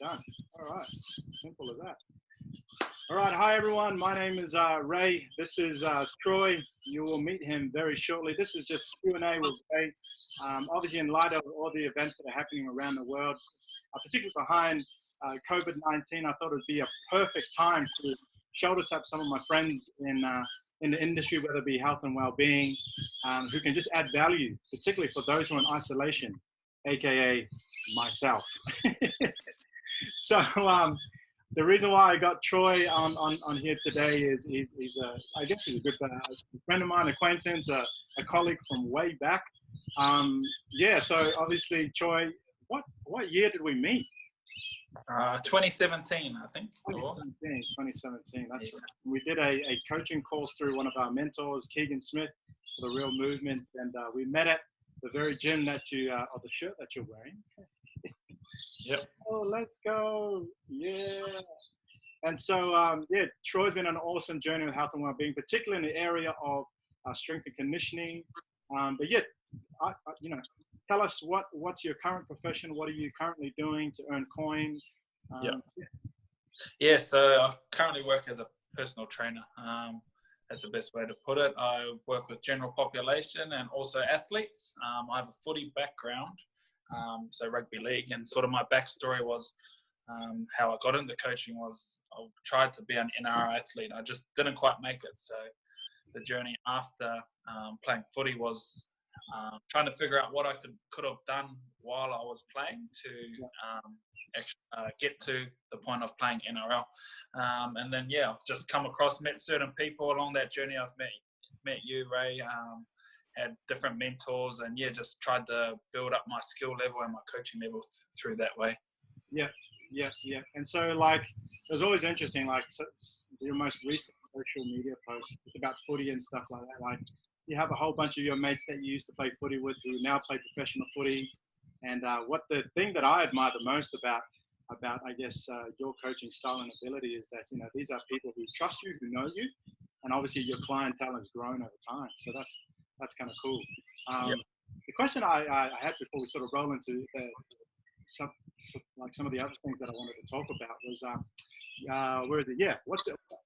Done. All right. Simple as that. All right. Hi, everyone. My name is Ray. This is Troy. You will meet him very shortly. This is just Q&A with Ray. Obviously, in light of all the events that are happening around the world, particularly behind COVID-19, I thought it would be a perfect time to shoulder tap some of my friends in the industry, whether it be health and well-being, who can just add value, particularly for those who are in isolation, aka myself. So the reason why I got Troy on here today is he's I guess he's a good friend of mine, acquaintance, a colleague from way back. Yeah, so obviously, Troy, what year did we meet? 2017, I think. 2017, that's right. We did a coaching course through one of our mentors, Keegan Smith, for the Real Movement, and we met at the very gym that you, or the shirt that you're wearing. Yep. Oh, let's go. Yeah. And so, yeah, Troy's been on an awesome journey with health and well-being, particularly in the area of strength and conditioning. But yeah, tell us what's your current profession? What are you currently doing to earn coin? Yeah, so I currently work as a personal trainer. That's the best way to put it. I work with general population and also athletes. I have a footy background, so rugby league, and sort of my backstory was how I got into coaching was I tried to be an NRL athlete. I just didn't quite make it. So the journey after playing footy was trying to figure out what I could have done while I was playing to get to the point of playing NRL. And then, yeah, I've just come across, met certain people along that journey. I've met you, Ray, had different mentors, and yeah, just tried to build up my skill level and my coaching level through that way. Yeah. And so, like, it was always interesting, like, your most recent social media posts about footy and stuff like that. Like, you have a whole bunch of your mates that you used to play footy with who now play professional footy. And what the thing that I admire the most about I guess your coaching style and ability is that these are people who trust you, who know you, and obviously your clientele has grown over time. So that's kind of cool. Yep. The question I had before we sort of roll into some of the other things that I wanted to talk about was where is it? Yeah,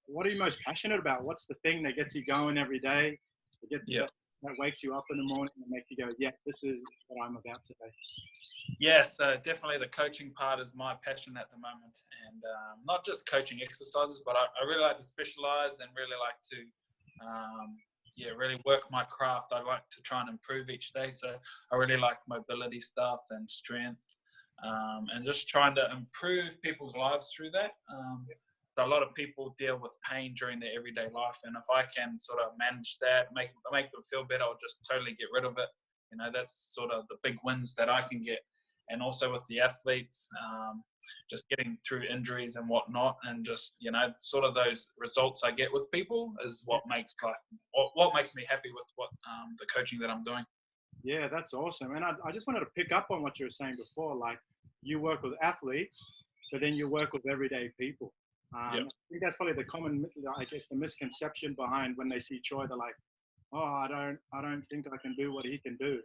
what are you most passionate about? What's the thing that gets you going every day? That wakes you up in the morning and makes you go, yeah, this is what I'm about today. Yeah, so definitely the coaching part is my passion at the moment, and not just coaching exercises, but I really like to specialize and really like to really work my craft. I like to try and improve each day, so I really like mobility stuff and strength, and just trying to improve people's lives through that. So a lot of people deal with pain during their everyday life, and if I can sort of manage that, make them feel better, or just totally get rid of it, that's sort of the big wins that I can get. And also with the athletes, just getting through injuries and whatnot, and just sort of those results I get with people is what makes me happy with what the coaching that I'm doing. Yeah, that's awesome. And I just wanted to pick up on what you were saying before. Like, you work with athletes, but then you work with everyday people. I think that's probably the common, I guess, the misconception behind when they see Troy. They're like, oh, I don't think I can do what he can do.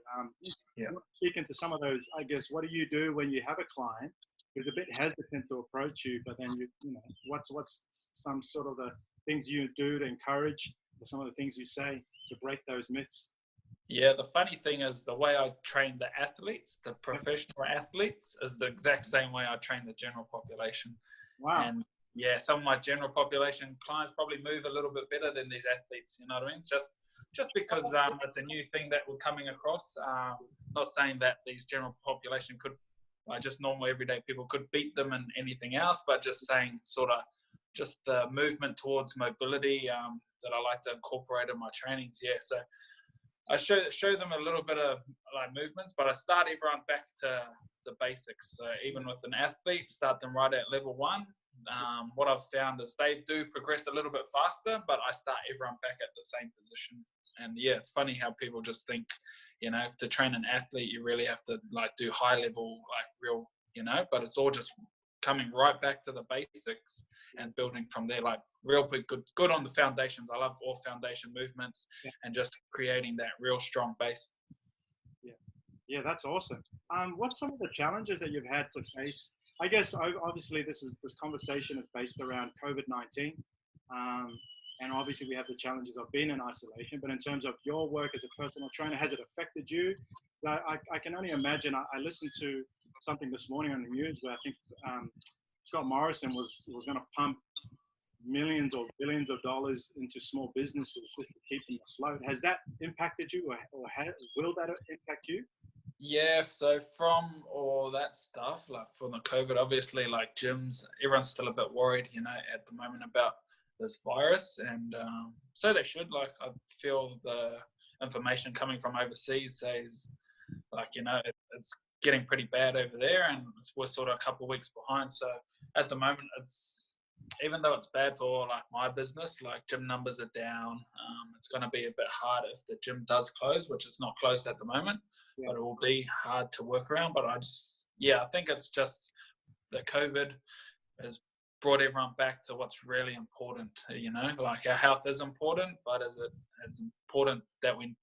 Speaking to some of those, I guess, what do you do when you have a client who's a bit hesitant to approach you, but then what's some sort of the things you do to encourage, or some of the things you say to break those myths? Yeah, the funny thing is the way I train the athletes, the professional athletes, is the exact same way I train the general population. Wow. And yeah, some of my general population clients probably move a little bit better than these athletes, you know what I mean? Just because it's a new thing that we're coming across. Not saying that these general population could, just normal everyday people could beat them in anything else, but just saying sort of just the movement towards mobility that I like to incorporate in my trainings. Yeah, so I show them a little bit of like movements, but I start everyone back to the basics. So even with an athlete, start them right at level 1. What I've found is they do progress a little bit faster, but I start everyone back at the same position. And yeah, it's funny how people just think, to train an athlete, you really have to like do high level, like real, but it's all just coming right back to the basics and building from there, like real big, good on the foundations. I love all foundation movements and just creating that real strong base. Yeah, that's awesome. What's some of the challenges that you've had to face I guess obviously this conversation is based around COVID-19, um, and obviously we have the challenges of being in isolation. But in terms of your work as a personal trainer, has it affected you? I can only imagine. I listened to something this morning on the news where I think Scott Morrison was going to pump millions or billions of dollars into small businesses just to keep them afloat. Has that impacted you, or will that impact you? Yeah, so from all that stuff, like from the COVID, obviously, like gyms, everyone's still a bit worried, at the moment about this virus, and so they should. Like, I feel the information coming from overseas says, like, it's getting pretty bad over there, and we're sort of a couple of weeks behind. So at the moment, even though it's bad for like my business, like gym numbers are down. It's going to be a bit hard if the gym does close, which is not closed at the moment. Yeah. But it will be hard to work around. But I think it's just the COVID has brought everyone back to what's really important. Like our health is important, but is it as important that we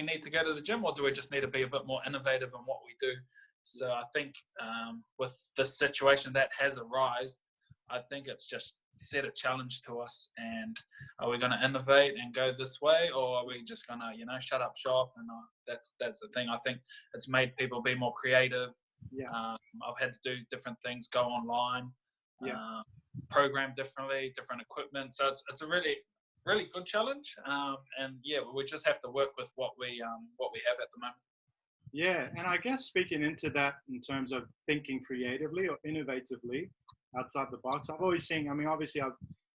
need to go to the gym, or do we just need to be a bit more innovative in what we do? So I think with this situation that has arisen, I think it's just set a challenge to us, and are we going to innovate and go this way, or are we just going to shut up shop? And that's the thing. I think it's made people be more creative. Yeah. I've had to do different things, go online, program differently, different equipment. So it's a really, really good challenge. And yeah, we just have to work with what we have at the moment. Yeah, and I guess speaking into that in terms of thinking creatively or innovatively outside the box, I've always seen, obviously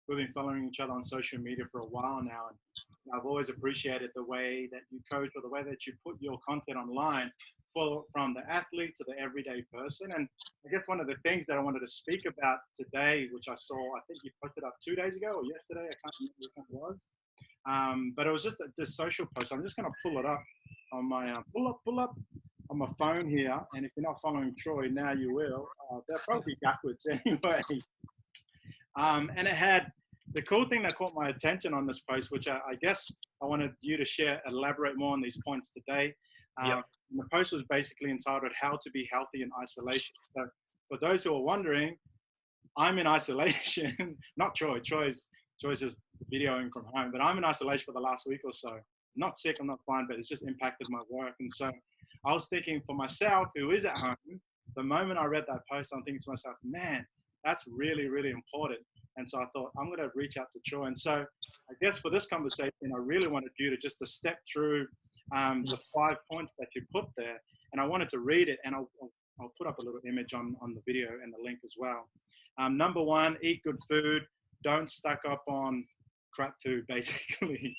we've been following each other on social media for a while now, and I've always appreciated the way that you coach or the way that you put your content online from the athlete to the everyday person. And I guess one of the things that I wanted to speak about today, which I saw, I think you posted up 2 days ago or yesterday, I can't remember which one it was. But it was just this social post. I'm just going to pull it up on my pull up on my phone here. And if you're not following Troy now, you will. They're probably backwards anyway. And it had the cool thing that caught my attention on this post, which I guess I wanted you to elaborate more on these points today. The post was basically entitled "How to Be Healthy in Isolation." So for those who are wondering, I'm in isolation. Not Troy. Troy's just videoing from home, but I'm in isolation for the last week or so. I'm not sick, I'm not fine, but it's just impacted my work. And so I was thinking for myself, who is at home, the moment I read that post, I'm thinking to myself, man, that's really, really important. And so I thought, I'm going to reach out to Troy. And so I guess for this conversation, I really wanted you to just to step through the 5 points that you put there. And I wanted to read it, and I'll put up a little image on the video and the link as well. Number 1, eat good food. Don't stack up on crap food, basically.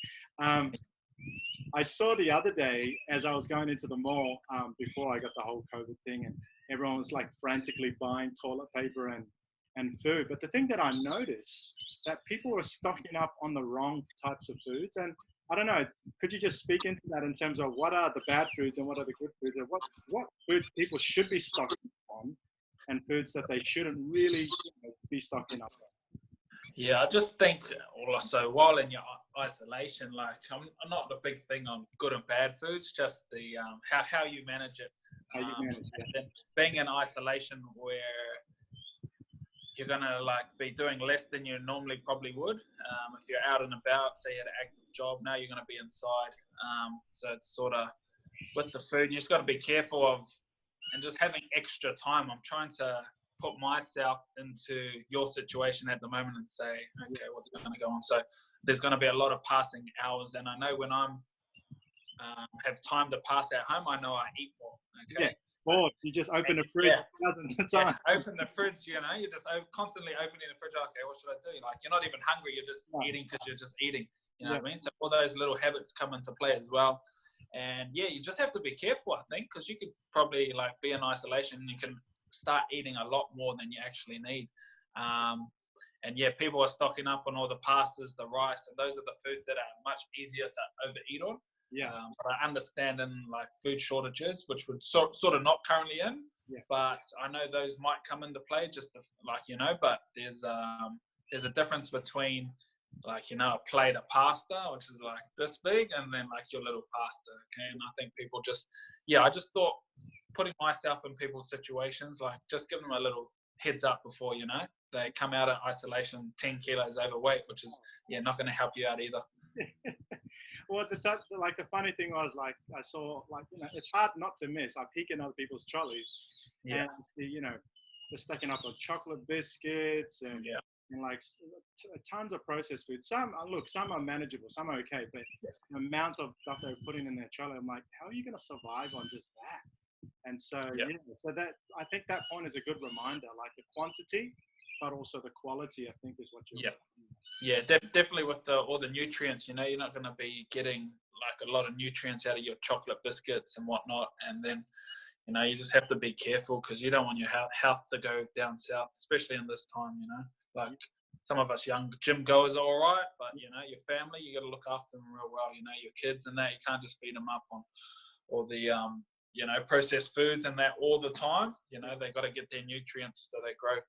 I saw the other day as I was going into the mall before I got the whole COVID thing, and everyone was like frantically buying toilet paper and food. But the thing that I noticed, that people were stocking up on the wrong types of foods. And I don't know, could you just speak into that in terms of what are the bad foods and what are the good foods, and what foods people should be stocking on, and foods that they shouldn't really be stocking up on? Yeah, I just think also while in your isolation, like I'm not a big thing on good and bad foods, just the how you manage it. How you manage it. And being in isolation where you're gonna like be doing less than you normally probably would. If you're out and about, say you had an active job, now you're gonna be inside. So it's sort of with the food, you just got to be careful of and just having extra time. I'm trying to put myself into your situation at the moment and say, okay, what's going to go on? So there's going to be a lot of passing hours, and I know when I'm have time to pass at home, I know I eat more. Okay, or you just open the fridge time. Open the fridge. You're just constantly opening the fridge. Okay, what should I do? Like you're not even hungry. You're just eating because you're just eating. You know what I mean? So all those little habits come into play as well. And yeah, you just have to be careful, I think, because you could probably like be in isolation and you can start eating a lot more than you actually need. And yeah, people are stocking up on all the pastas, the rice, and those are the foods that are much easier to overeat on. But I understand in like food shortages, which would sort of not currently in, but I know those might come into play just but there's a difference between like, a plate of pasta, which is like this big, and then like your little pasta. Okay. And I think people I just thought putting myself in people's situations, like just give them a little heads up before, they come out of isolation 10 kilos overweight, which is, not going to help you out either. Well, the funny thing was, like, I saw, like, it's hard not to miss. I peek in other people's trolleys, Yeah. and see, they're stacking up on chocolate biscuits and like tons of processed food. Some are manageable, some are okay, but the amount of stuff they're putting in their trolley, I'm like, how are you going to survive on just that? And so, so that, I think that point is a good reminder, like the quantity, but also the quality, I think, is what you're saying. Yeah, definitely with all the nutrients, you're not going to be getting like a lot of nutrients out of your chocolate biscuits and whatnot. And then, you just have to be careful because you don't want your health to go down south, especially in this time, like some of us young gym goers are all right, but, your family, you got to look after them real well, your kids and that. You can't just feed them up on all the, processed foods and that all the time. They got to get their nutrients so they grow.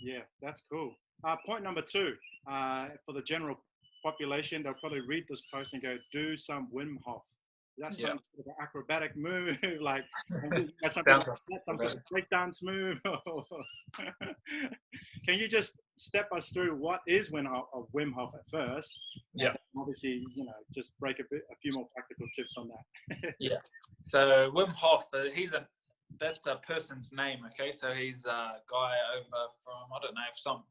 Yeah, that's cool. Point number 2, for the general population, they'll probably read this post and go, do some Wim Hof. That's some sort of acrobatic move, like some sort of breakdance move. Can you just step us through what is Wim Hof at first? Yeah. Obviously, just break a few more practical tips on that. Yeah. So Wim Hof, that's a person's name. Okay, so he's a guy over from, I don't know, some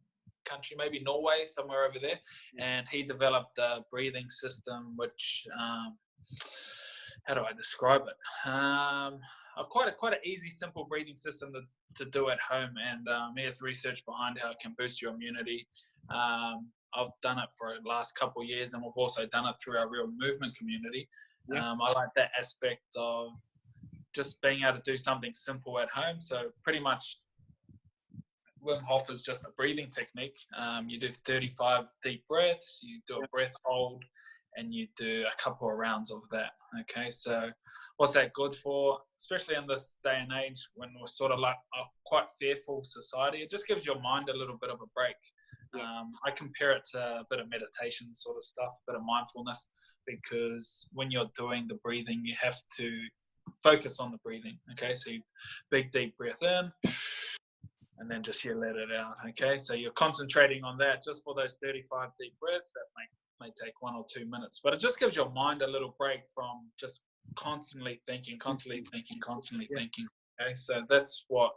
country, maybe Norway, somewhere over there, and he developed a breathing system which how do I describe it? Quite an easy, simple breathing system to do at home, and there's research behind how it can boost your immunity. I've done it for the last couple of years, and we've also done it through our real movement community. I like that aspect of just being able to do something simple at home. So pretty much Wim Hof is just a breathing technique. You do 35 deep breaths, you do a breath hold, and you do a couple of rounds of that. Okay, so what's that good for? Especially in this day and age when we're sort of like a quite fearful society, it just gives your mind a little bit of a break. I compare it to a bit of meditation sort of stuff, a bit of mindfulness, because when you're doing the breathing, you have to focus on the breathing. Okay, so you big deep breath in, and then just you let it out. Okay, so you're concentrating on that just for those 35 deep breaths. That may take 1 or 2 minutes, but it just gives your mind a little break from just constantly thinking. Okay, so that's why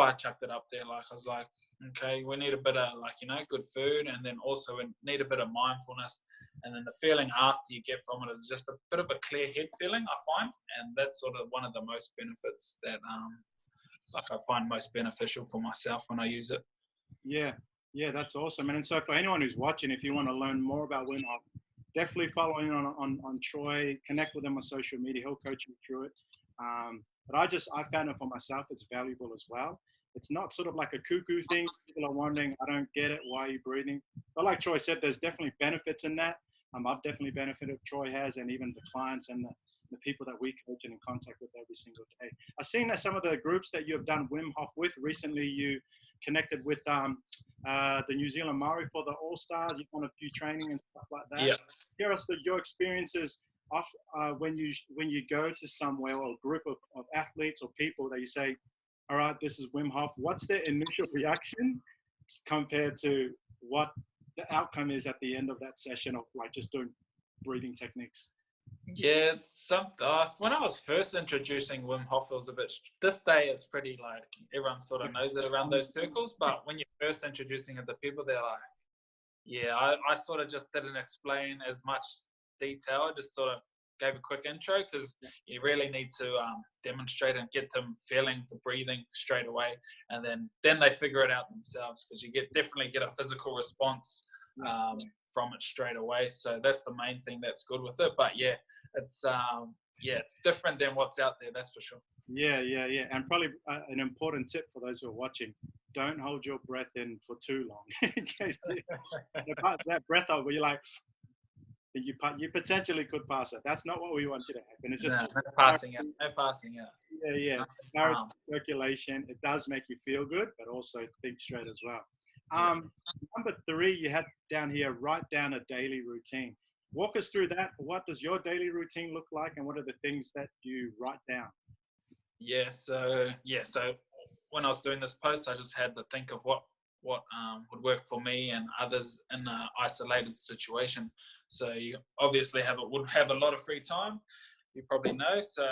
I chucked it up there. Like, I was like, okay, we need a bit of, like, good food, and then also we need a bit of mindfulness, and then the feeling after you get from it is just a bit of a clear head feeling, I find, and that's sort of one of the most benefits that I find most beneficial for myself when I use it. Yeah, that's awesome. And so for anyone who's watching, if you want to learn more about Wim Hof, definitely follow in on Troy, connect with him on social media. He'll coach you through it. But I found it for myself. It's valuable as well. It's not sort of like a cuckoo thing. People are wondering, I don't get it. Why are you breathing? But like Troy said, there's definitely benefits in that. I've definitely benefited, Troy has, and even the clients and the people that we coach and in contact with every single day. I've seen that some of the groups that you have done Wim Hof with recently, you connected with the New Zealand Maori for the All-Stars. You've done a few training and stuff like that. Yeah. Share us your experiences of when you go to somewhere or a group of athletes or people that you say, all right, this is Wim Hof. What's their initial reaction compared to what the outcome is at the end of that session of like just doing breathing techniques? Yeah, it's something. When I was first introducing Wim Hof, it was a bit. This day, it's pretty like everyone sort of knows it around those circles. But when you're first introducing it to people, they're like, "Yeah, I sort of just didn't explain as much detail. I just sort of gave a quick intro because you really need to demonstrate and get them feeling the breathing straight away, and then they figure it out themselves because you definitely get a physical response from it straight away. So that's the main thing that's good with it. But yeah, it's different than what's out there. That's for sure. Yeah. And probably an important tip for those who are watching: don't hold your breath in for too long, in case that breath out where you're like, you potentially could pass it. That's not what we want you to happen. It's just no passing out. Yeah. Circulation. It does make you feel good, but also think straight as well. Number 3, you had down here, write down a daily routine. Walk us through that. What does your daily routine look like, and what are the things that you write down? So when I was doing this post, I just had to think of what would work for me and others in an isolated situation. So you obviously would have a lot of free time. You probably know. So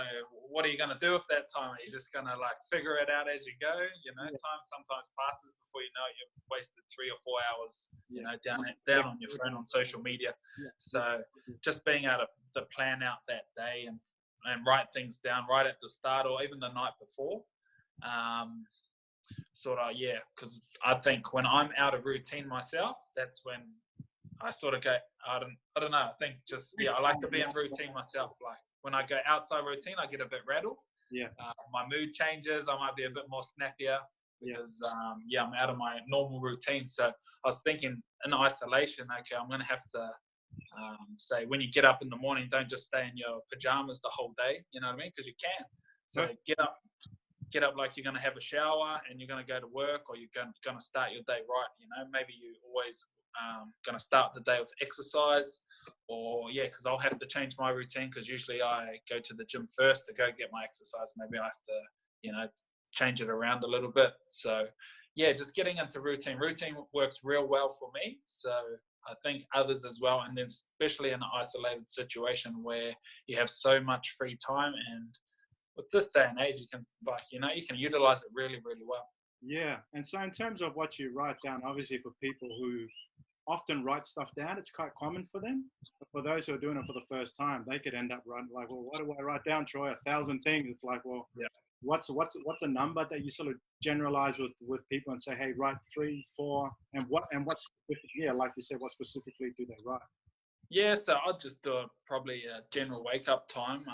what are you going to do with that time? Are you just going to like figure it out as you go? Yeah. Time sometimes passes before you know it, you've wasted 3 or 4 hours, Yeah. down on your phone on social media. Yeah. So just being able to plan out that day and write things down right at the start or even the night before. Because I think when I'm out of routine myself, that's when I sort of go, I don't know. I think I like to be in routine myself. Like when I go outside routine, I get a bit rattled. Yeah. My mood changes. I might be a bit more snappier because I'm out of my normal routine. So I was thinking in isolation, okay, I'm going to have to say when you get up in the morning, don't just stay in your pajamas the whole day. You know what I mean? Because you can. So get up like you're going to have a shower and you're going to go to work, or you're going to start your day right. Maybe you always going to start the day with exercise, or because I'll have to change my routine because usually I go to the gym first to go get my exercise. Maybe I have to change it around a little bit. So just getting into routine works real well for me. So I think others as well, and then especially in an isolated situation where you have so much free time, and with this day and age, you can utilize it really, really well. Yeah. And so in terms of what you write down, obviously for people who often write stuff down, it's quite common for them. But for those who are doing it for the first time, they could end up writing like, well, what do I write down, Troy? 1,000 things. It's like, well, what's a number that you sort of generalize with people and say, hey, write 3, 4, and what specifically, like you said, what specifically do they write? So I'll just do probably a general wake up time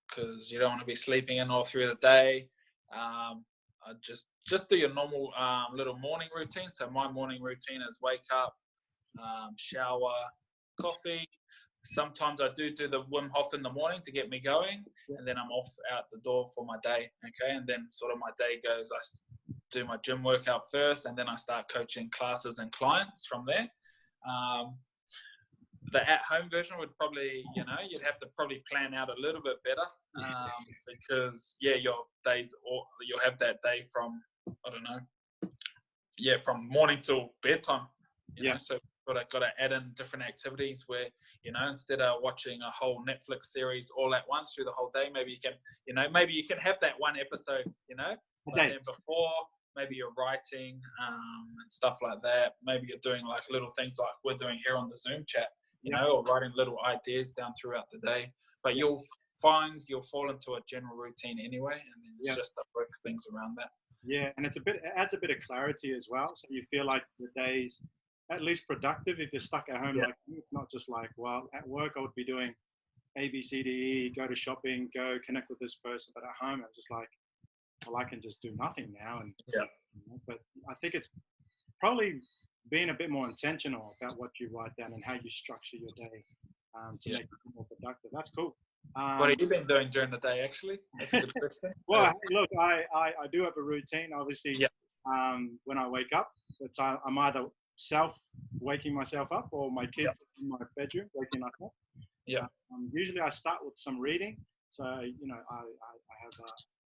because you don't want to be sleeping in all through the day. I just do your normal little morning routine. So my morning routine is wake up, shower, coffee. Sometimes I do the Wim Hof in the morning to get me going, and then I'm off out the door for my day. Okay, and then sort of my day goes. I do my gym workout first, and then I start coaching classes and clients from there. The at-home version would probably, you'd have to probably plan out a little bit better because your days, or you'll have that day from, I don't know, from morning till bedtime. So got to add in different activities where, instead of watching a whole Netflix series all at once through the whole day, maybe you can have that one episode, but then before, maybe you're writing and stuff like that. Maybe you're doing like little things like we're doing here on the Zoom chat, or writing little ideas down throughout the day. But you'll find you'll fall into a general routine anyway, and then it's just to work things around that. Yeah, and it adds a bit of clarity as well. So you feel like the day's at least productive if you're stuck at home. Like me, it's not just like, well, at work I would be doing A, B, C, D, E, go to shopping, go connect with this person. But at home, I'm just like, well, I can just do nothing now. And but I think it's probably being a bit more intentional about what you write down and how you structure your day to make it more productive. That's cool. What have you been doing during the day, actually? That's a good question. Well, look, I do have a routine, obviously. When I wake up, I'm either waking myself up, or my kids in my bedroom waking us up. Usually I start with some reading. So, I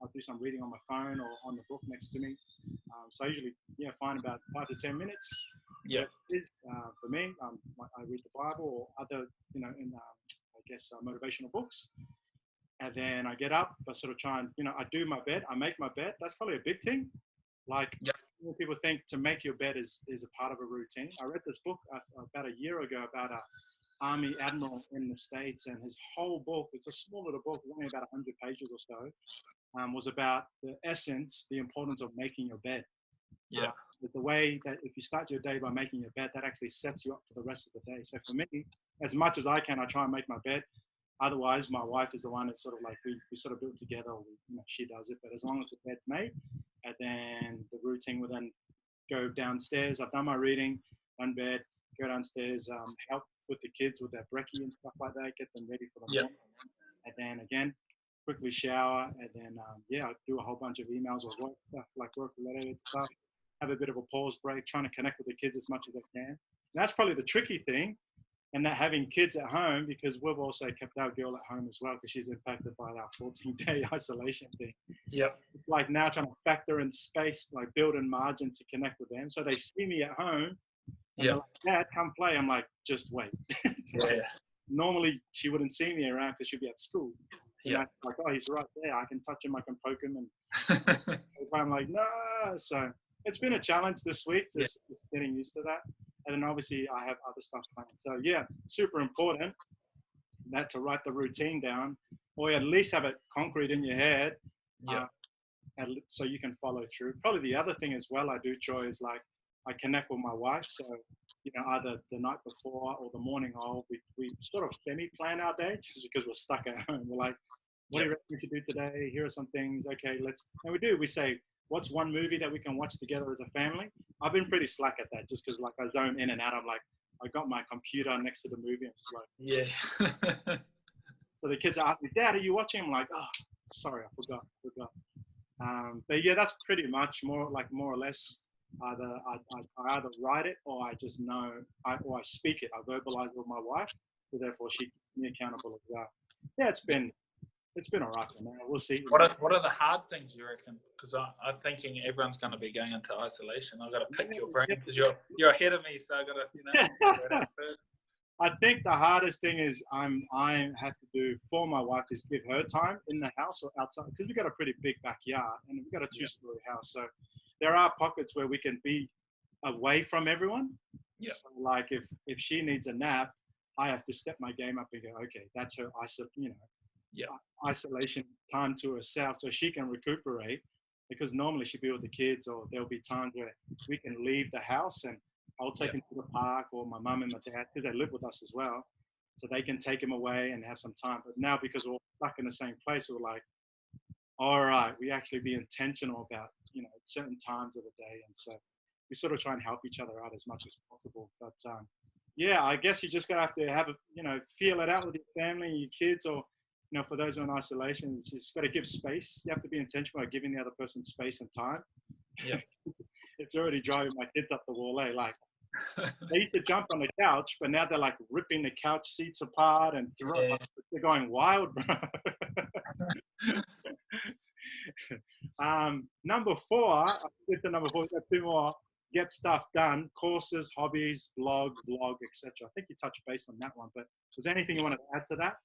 I'll do some reading on my phone or on the book next to me. So I usually, find about 5 to 10 minutes. Yeah. For me, I read the Bible or other, motivational books. And then I get up, I sort of try and, I do my bed. I make my bed. That's probably a big thing. Like people think to make your bed is a part of a routine. I read this book about a year ago about a Army admiral in the States, and his whole book, it's a small little book, it's only about 100 pages or so, was about the importance of making your bed. The way that if you start your day by making your bed, that actually sets you up for the rest of the day. So for me, as much as I can, I try and make my bed. Otherwise, my wife is the one that's sort of like we sort of build together. She does it, but as long as the bed's made, and then the routine will then go downstairs. I've done my reading, done bed, go downstairs, help with the kids with their brekkie and stuff like that, get them ready for the morning, and then again, quickly shower, and then I do a whole bunch of emails or work stuff, like work-related stuff. Have a bit of a pause break, trying to connect with the kids as much as I can. And that's probably the tricky thing. and that having kids at home, because we've also kept our girl at home as well because she's impacted by our 14-day isolation thing. Yep. Like now trying to factor in space, like build in margin to connect with them. So they see me at home and they're like, Dad, come play. I'm like, just wait. Yeah. Normally she wouldn't see me around because she'd be at school. And Yeah. I'm like, oh, he's right there. I can touch him. I can poke him. And I'm like, no. So it's been a challenge this week, just getting used to that. And then obviously I have other stuff planned. So yeah, super important that to write the routine down, or at least have it concrete in your head. Yeah. So you can follow through. Probably the other thing as well I do, Troy, is like I connect with my wife. So, either the night before or the morning of, we sort of semi-plan our day just because we're stuck at home. We're like, what do you reckon we should do today? Here are some things. Okay, and we say, what's one movie that we can watch together as a family? I've been pretty slack at that just because like I zone in and out. I'm like, I got my computer next to the movie and just like, yeah. So the kids ask me, Dad, are you watching? I'm like, oh, sorry, I forgot. But yeah, that's pretty much more or less either I either write it or I just know, or I speak it. I verbalize it with my wife, so therefore she keeps me accountable as well. Yeah, it's been all right for now. We'll see. What are the hard things you reckon? Because I'm thinking everyone's going to be going into isolation. I've got to pick your brain because you're ahead of me, so I've got to I think the hardest thing is I have to do for my wife is give her time in the house or outside, because we've got a pretty big backyard and we've got a 2-story house. So there are pockets where we can be away from everyone. Yeah. So like if she needs a nap, I have to step my game up and go, okay, that's her isolation time to herself so she can recuperate, because normally she'll be with the kids, or there'll be times where we can leave the house and I'll take him to the park, or my mum and my dad, because they live with us as well, so they can take him away and have some time. But now because we're all stuck in the same place, we're like, all right, we actually be intentional about certain times of the day, and so we sort of try and help each other out as much as possible. But yeah, I guess you just gotta have to have feel it out with your family and your kids, or for those who are in isolation, you just got to give space. You have to be intentional about giving the other person space and time. Yeah. It's already driving my kids up the wall. Like they used to jump on the couch, but now they're like ripping the couch seats apart and they're going wild, bro. Number 4, get to number 4. We've got 2 more. Get stuff done. Courses, hobbies, vlog, etc. I think you touched base on that one, but was there anything you want to add to that?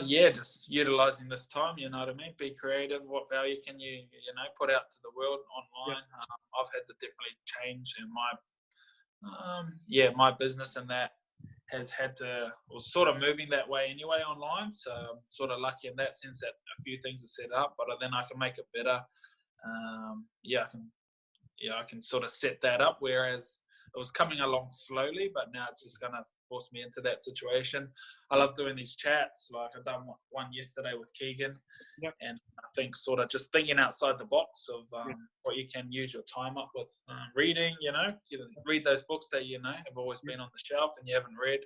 Yeah, just utilizing this time, you know what I mean? Be creative. What value can you put out to the world online? I've had to definitely change in my business, and that has was sort of moving that way anyway online. So I'm sort of lucky in that sense that a few things are set up, but then I can make it better. I can sort of set that up, whereas it was coming along slowly, but now it's just going to force me into that situation. I love doing these chats. Like I've done one yesterday with Keegan, and I think sort of just thinking outside the box of what you can use your time up with. Reading, read those books that have always been on the shelf and you haven't read,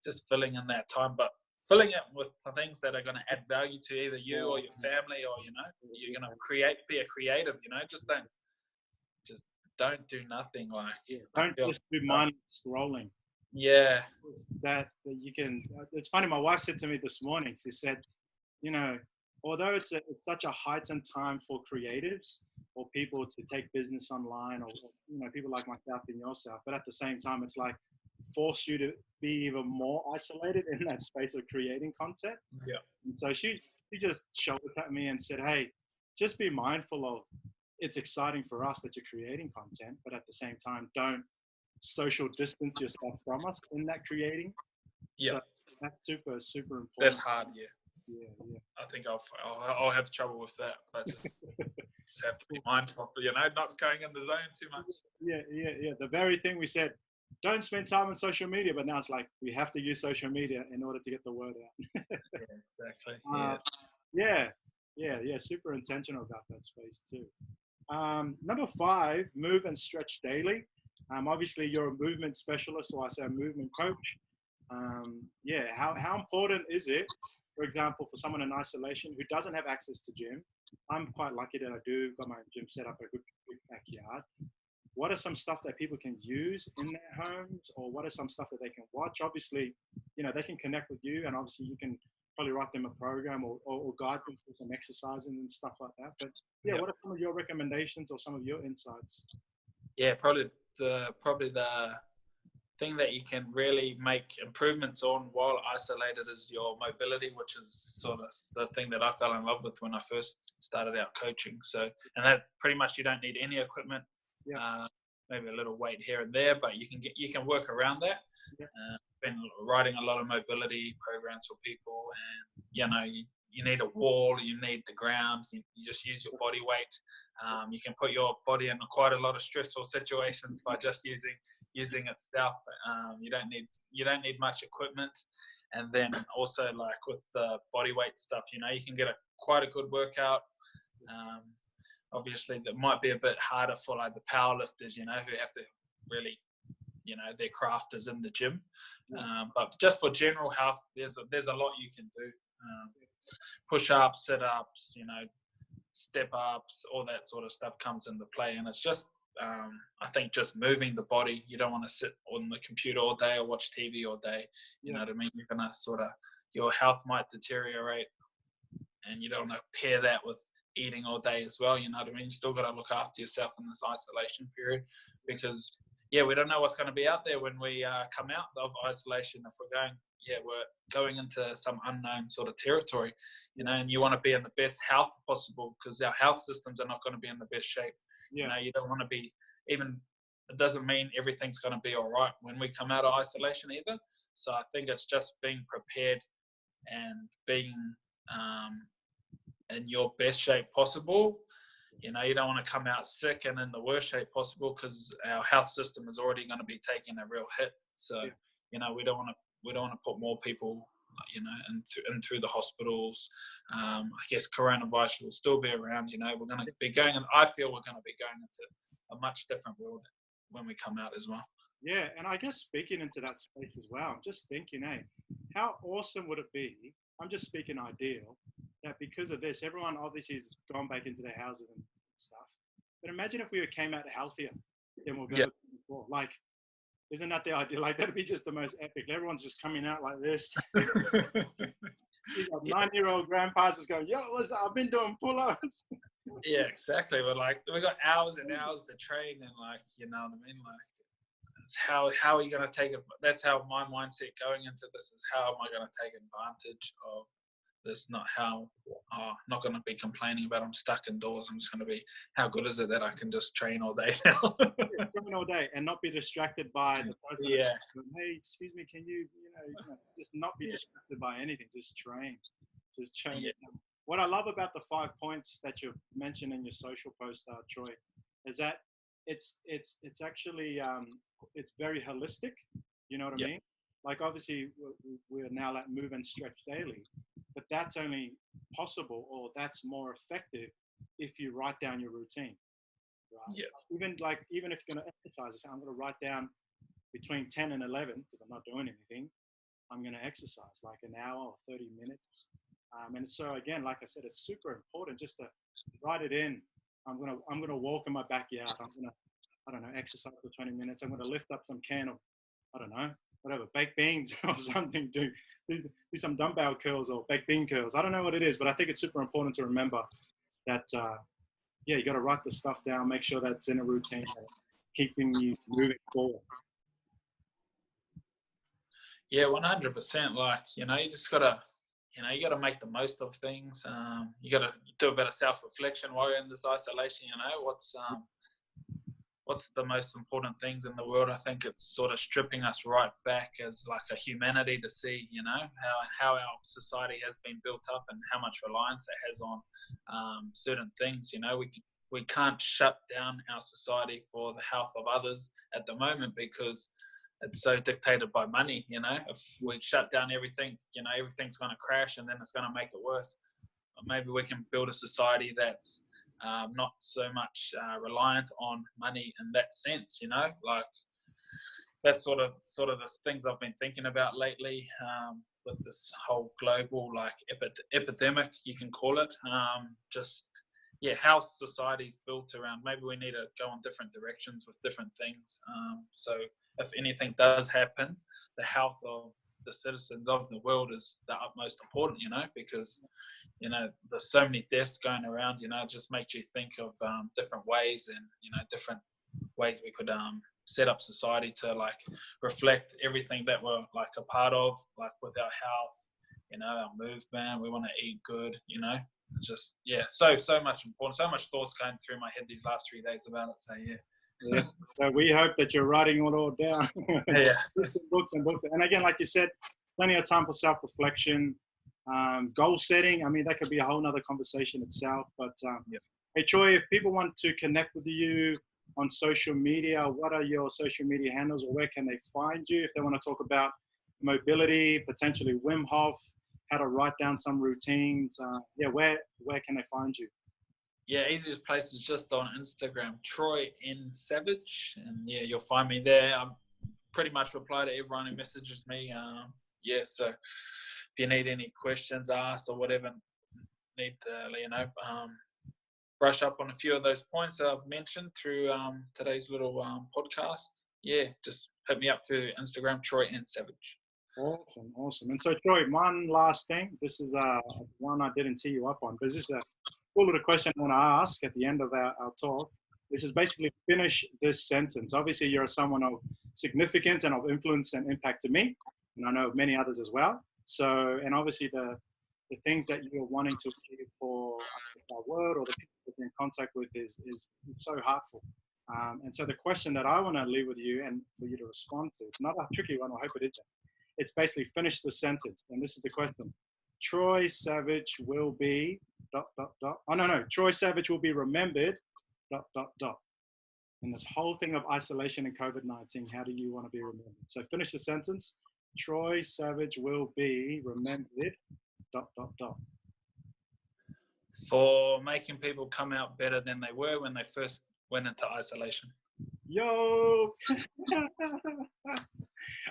just filling in that time, but filling it with things that are going to add value to either you or your family, or you're going to be a creative. Don't do nothing. Don't just do mindless scrolling. Yeah. That you can. It's funny. My wife said to me this morning. She said, although it's such a heightened time for creatives or people to take business online, or people like myself and yourself, but at the same time, it's like force you to be even more isolated in that space of creating content. Yeah. And so she just shouldered at me and said, hey, just be mindful of. It's exciting for us that you're creating content, but at the same time, don't social distance yourself from us in that creating. Yeah, so that's super, super important. That's hard. Yeah. I think I'll have trouble with that, but just have to be mindful, not going in the zone too much. Yeah. The very thing we said, don't spend time on social media, but now it's like we have to use social media in order to get the word out. Exactly. Yeah. Super intentional about that space too. Number 5, move and stretch daily. Obviously, you're a movement specialist, or I say a movement coach. How important is it, for example, for someone in isolation who doesn't have access to gym? I'm quite lucky that I do got my gym set up a good backyard. what are some stuff that people can use in their homes, or what are some stuff that they can watch? Obviously, they can connect with you, and obviously you can probably write them a program or guide them through some exercising and stuff like that. But yeah, Yep. what are some of your recommendations or some of your insights? Yeah, probably the thing that you can really make improvements on while isolated is your mobility, which is sort of the thing that I fell in love with when I first started out coaching. So, and that pretty much you don't need any equipment, maybe a little weight here and there, but you can work around that. Been writing a lot of mobility programs for people, and you need a wall, you need the ground, you just use your body weight. You can put your body in quite a lot of stressful situations by just using itself. You don't need much equipment. And then also, like with the body weight stuff, you can get quite a good workout. Obviously that might be a bit harder for like the power lifters, who have to really, their craft is in the gym. But just for general health, there's a lot you can do. Push-ups, sit-ups, step-ups, all that sort of stuff comes into play. And it's just, I think just moving the body. You don't want to sit on the computer all day or watch TV all day. You know what I mean? You're going to your health might deteriorate, and you don't want to pair that with eating all day as well. You know what I mean? You still got to look after yourself in this isolation period, because we don't know what's going to be out there when we come out of isolation. If we're going into some unknown sort of territory, and you want to be in the best health possible, because our health systems are not going to be in the best shape. You don't want to be, even, it doesn't mean everything's going to be all right when we come out of isolation either. So I think it's just being prepared and being in your best shape possible. You don't want to come out sick and in the worst shape possible, because our health system is already going to be taking a real hit. So, we don't want to put more people, in through the hospitals. I guess coronavirus will still be around. We're going to be going, and I feel we're going to be going into a much different world when we come out as well. Yeah, and I guess speaking into that space as well, I'm just thinking, how awesome would it be? I'm just speaking ideal, that because of this, everyone obviously has gone back into their houses and stuff. But imagine if we came out healthier than we've ever been before. Like, isn't that the idea? Like, that'd be just the most epic. Everyone's just coming out like this. You got 9-year-old grandpas just going, yo, listen, I've been doing pull-ups. Yeah, exactly. But like, we got hours and hours to train, and like, you know what I mean? Like, it's how are you going to take it? That's how my mindset going into this is, how am I going to take advantage of this? Not not going to be complaining about I'm stuck indoors. I'm just going to be, how good is it that I can just train all day now? Train all day and not be distracted by the person. Hey, excuse me, can you, just not be distracted by anything. Just train. Yeah. What I love about the 5 points that you've mentioned in your social post, Troy, is that it's actually it's very holistic. You know what I mean? Like, obviously we're now like move and stretch daily, but that's only possible, or that's more effective, if you write down your routine. Right? Yeah. Even if you're going to exercise, I'm going to write down between 10 and 11, because I'm not doing anything. I'm going to exercise like an hour or 30 minutes. And so again, like I said, it's super important just to write it in. I'm going to walk in my backyard. I'm going to, I don't know, exercise for 20 minutes. I'm going to lift up some can of, I don't know, whatever, baked beans or something, do some dumbbell curls or baked bean curls. I don't know what it is, but I think it's super important to remember that, you got to write the stuff down, make sure that's in a routine, keeping you moving forward. Yeah, 100%. Like, you just got to, you got to make the most of things. You got to do a bit of self-reflection while you're in this isolation. What's the most important things in the world? I think it's sort of stripping us right back as like a humanity to see, how our society has been built up and how much reliance it has on certain things. We can't shut down our society for the health of others at the moment, because it's so dictated by money. If we shut down everything, everything's going to crash, and then it's going to make it worse. But maybe we can build a society that's not so much reliant on money in that sense, like that's sort of the things I've been thinking about lately, with this whole global like epidemic, you can call it, just how society's built around. Maybe we need to go on different directions with different things. So if anything does happen, the health of the citizens of the world is the utmost important, because, there's so many deaths going around, it just makes you think of different ways and, different ways we could set up society to like reflect everything that we're like a part of, like with our health, our movement. We want to eat good, It's just so much important, so much thoughts going through my head these last 3 days about it. So Yeah. So we hope that you're writing it all down. yeah. Books and books. And again, like you said, plenty of time for self-reflection, goal setting. I mean, that could be a whole nother conversation itself. But hey, Troy, if people want to connect with you on social media, what are your social media handles, or where can they find you if they want to talk about mobility, potentially Wim Hof, how to write down some routines? Where can they find you? Yeah, easiest place is just on Instagram, Troy N Savage, and you'll find me there. I'm pretty much reply to everyone who messages me. So if you need any questions asked or whatever, need to brush up on a few of those points that I've mentioned through today's little podcast. Just hit me up through Instagram, Troy N Savage. Awesome. And so, Troy, one last thing. This is one I didn't tee you up on, because this is a cool little question I want to ask at the end of our talk. This is basically finish this sentence. Obviously, you're someone of significance and of influence and impact to me, and I know of many others as well. So, and obviously the things that you're wanting to achieve for our world or the people that you're in contact with is so heartful. And so the question that I want to leave with you and for you to respond to, it's not a tricky one, I hope it isn't. It's basically finish the sentence. And this is the question. Troy Savage will be ... Oh, no. Troy Savage will be remembered ... In this whole thing of isolation and COVID-19, how do you want to be remembered? So finish the sentence. Troy Savage will be remembered ... For making people come out better than they were when they first went into isolation. Yo!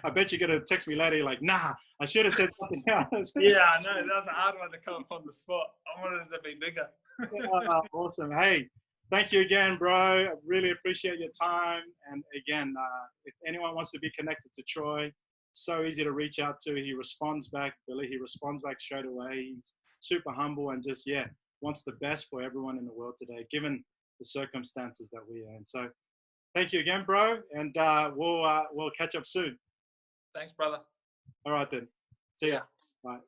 I bet you're going to text me later. You're like, nah, I should have said something else. Yeah, I know. That was a hard one to come up on the spot. I wanted it to be bigger. Awesome. Hey, thank you again, bro. I really appreciate your time. And again, if anyone wants to be connected to Troy, so easy to reach out to. He responds back, Billy. He responds back straight away. He's super humble and just, wants the best for everyone in the world today, given the circumstances that we are in. So thank you again, bro. And we'll catch up soon. Thanks, brother. All right, then. See ya. Bye.